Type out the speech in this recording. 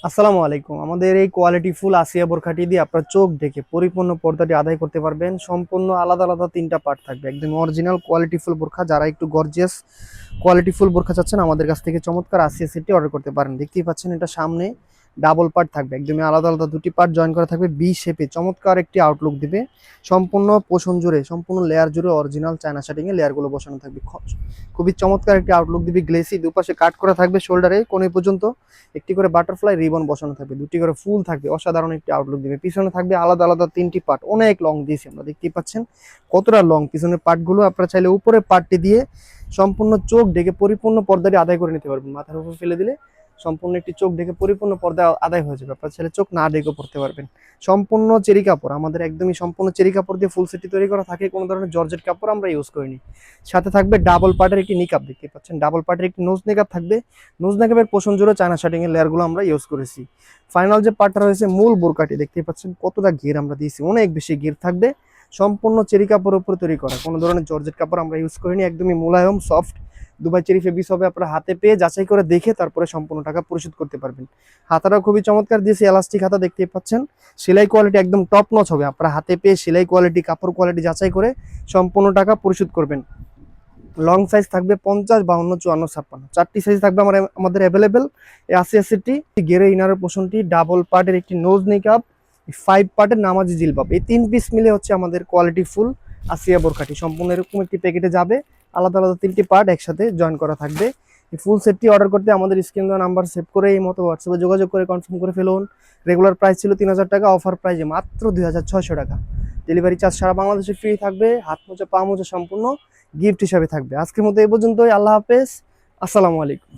আসসালামু আলাইকুম। আমাদের এই কোয়ালিটি ফুল আসিয়া বোরখাটি দিয়ে আপনার চোখ ঢেকে পরিপূর্ণ পর্দাটি আদায় করতে পারবেন। সম্পূর্ণ আলাদা আলাদা ৩টা পার্ট থাকবে। একদম অরিজিনাল কোয়ালিটি ফুল বোরখা। যারা একটু গর্জিয়াস কোয়ালিটি ফুল বোরখা চাচ্ছেন আমাদের কাছ থেকে চমৎকার আসিয়া সেটটি অর্ডার করতে পারেন। দেখতেই পাচ্ছেন এটা সামনে ডাবল পার্ট থাকবে। একদমই আলাদা আলাদা ২টি পার্ট জয়েন করা থাকবে। বি শেপে চমৎকার একটি আউটলুক দিবে। সম্পূর্ণ পোষণ জুড়ে, সম্পূর্ণ লেয়ার জুড়ে অরিজিনাল চায়না শার্টিং এ লেয়ারগুলো বসানো থাকবে। খুবই চমৎকার একটি আউটলুক দিবে। গ্লেসি দুপাশে কাট করা থাকবে, শোল্ডারে কোণে পর্যন্ত একটি করে বাটারফ্লাই রিবন বসানো থাকবে, দুটি করে ফুল থাকবে। অসাধারণ একটি আউটলুক দিবে। পিছনে থাকবে আলাদা আলাদা ৩টি পার্ট। অনেক লং দিয়েছি আমরা, দেখতেই পাচ্ছেন কতটা লং। পিছনের পার্টগুলো আপনারা চাইলে উপরের পার্টটি দিয়ে সম্পূর্ণ চোখ ঢেকে পরিপূর্ণ পর্দাটি আদায় করে নিতে পারবেন। মাথার উপর ফেলে দিলে সম্পূর্ণ একটি চোখ ঢেকে পরিপূর্ণ পর্দা আদায় হয়ে যাবে। আপনার ছেলে চোখ না ঢেকে পড়তে পারবেন। সম্পূর্ণ চেরি কাপড়, আমাদের একদমই সম্পূর্ণ চেরি কাপড় দিয়ে ফুল সেটটি তৈরি করা থাকে। কোনো ধরনের জর্জেট কাপড় আমরা ইউজ করিনি। সাথে থাকবে ডাবল পার্টের একটি নিকাপ, দেখতে পাচ্ছেন ডাবল পার্টের একটি নোজ নিকাপ থাকবে। নোজ নিকাপের পোষণ জুড়ে চায়না শার্টিং এর লেয়ারগুলো আমরা ইউজ করেছি। ফাইনাল যে পার্টটা রয়েছে মূল বোরকাটি, দেখতে পাচ্ছেন কতটা ঘের আমরা দিয়েছি, অনেক বেশি ঘের থাকবে। সম্পূর্ণ চেরি কাপড়ের উপর তৈরি করা, কোনো ধরনের জর্জেট কাপড় আমরা ইউজ করিনি। একদমই মোলায়ম সফট দুবাই চেরি ফেব্রিক্স হবে। আপনারা হাতে পেয়ে যাচাই করে দেখে তারপরে সম্পূর্ণ টাকা পরিশোধ করতে পারবেন। হাতাটা খুবই চমৎকার দিয়েছি, এলাস্টিক হাতা, দেখতেই পাচ্ছেন। সেলাই কোয়ালিটি একদম টপ নচ হবে। আপনারা হাতে পেয়ে সেলাই কোয়ালিটি, কাপড় কোয়ালিটি যাচাই করে সম্পূর্ণ টাকা পরিশোধ করবেন। লং সাইজ থাকবে 50, 52, 54, 56, 4টি সাইজ থাকবে আমাদের অ্যাভেলেবেল। এই 80-80টি গেরে ইনারের পোষণটি, ডাবল পার্টের একটি নোজ নিকাপ, 5 পার্টের নামাজি জিলবাব, এই 3 পিস মিলে হচ্ছে আমাদের কোয়ালিটি ফুল আসিয়া বোরখাটি। সম্পূর্ণ এরকম একটি প্যাকেটে যাবে। আলাদা আলাদা 3টি পার্ট একসাথে জয়েন করা থাকবে। এই ফুল সেটটি অর্ডার করতে আমাদের স্ক্রিন দেওয়া নাম্বার সেভ করে এই মতো হোয়াটসঅ্যাপে যোগাযোগ করে কনফার্ম করে ফেলুন। রেগুলার প্রাইস ছিল 3000 টাকা, অফার প্রাইসে মাত্র 2600 টাকা। ডেলিভারি চার্জ সারা বাংলাদেশে ফ্রি থাকবে। হাত মোজা পা মোজা সম্পূর্ণ গিফট হিসাবে থাকবে। আজকের মতো এই পর্যন্তই। আল্লাহ হাফেজ, আসসালামু আলাইকুম।